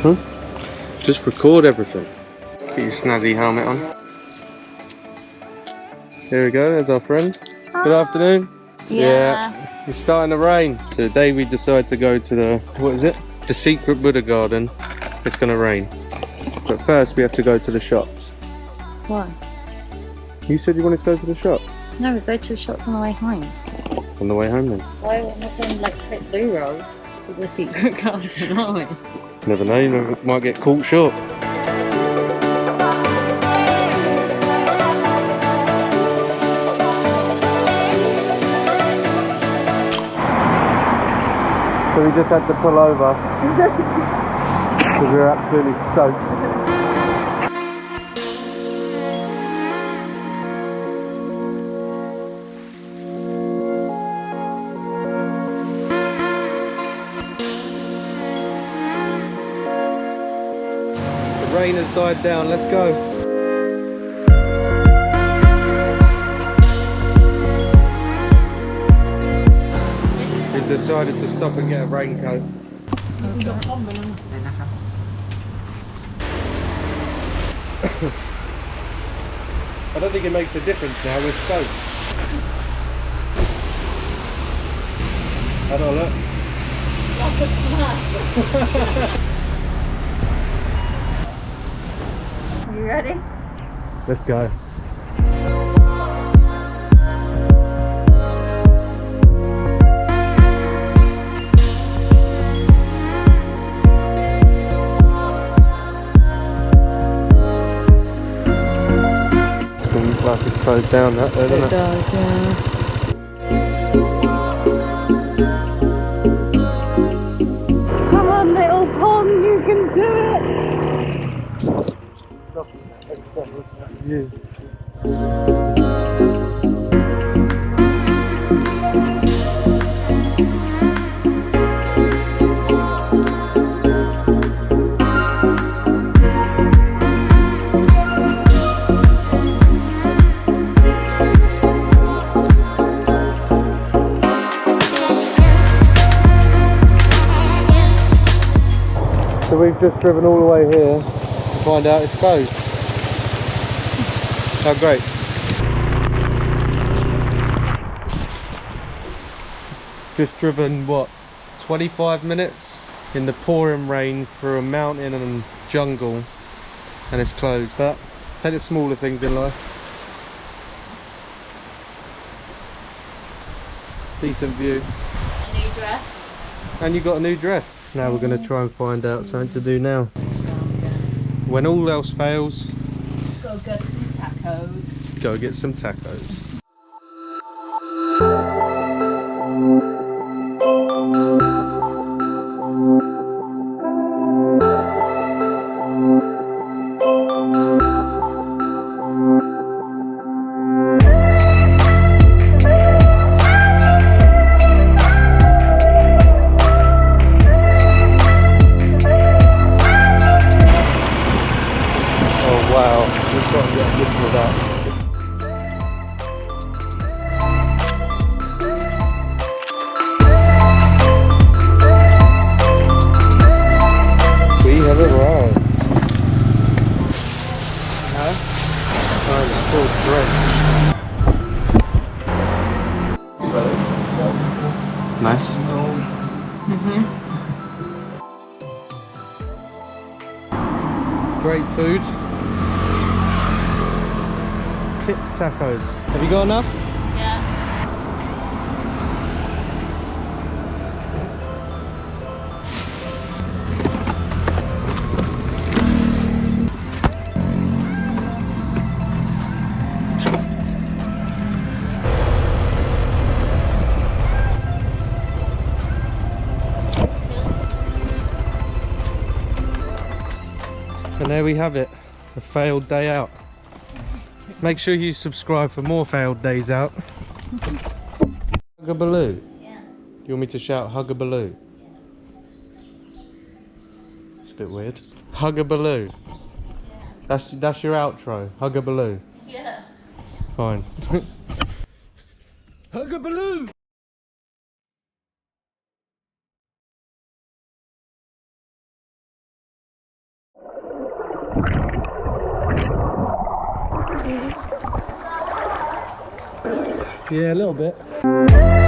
Just record everything. Get your snazzy helmet on. Here we go, there's our friend. Good afternoon. Yeah. It's starting to rain. So today we decided to go to the, what is it? The secret Buddha garden. It's gonna rain. But first we have to go to the shops. Why? You said you wanted to go to the shop? No, we go to the shops on the way home. On the way home then? Why are we not going like take blue roll to the secret garden, are we? Never know, you might get caught short. So we just had to pull over because we were absolutely soaked. The rain has died down, let's go. We've decided to stop and get a raincoat. I don't think it makes a difference now, we're soaked. How do I look? You ready? Let's go. Like it's closed down that there, doesn't it? It does, yeah. Come on, little pond, you can do it! Stop looking at you. So we've just driven all the way here to find out it's closed. How great. Just driven, what, 25 minutes in the pouring rain through a mountain and jungle and it's closed. But take the smaller things in life. Decent view. A new dress. And you got a new dress. Now we're going to try and find out something to do now. When all else fails, Go get some tacos. Go get some tacos. Wow, we've got to get good for that. We have arrived. No? I'm still drenched. Nice. Great food. Tips tacos. Have you got enough? Yeah. And there we have it. A failed day out. Make sure you subscribe for more failed days out. Hug-a-baloo. Yeah. Do you want me to shout hug-a-baloo? Yeah. It's a bit weird. Hug-a-baloo. Yeah. That's your outro. Hug-a-baloo. Yeah. Fine. Hug-a-baloo! Yeah, a little bit.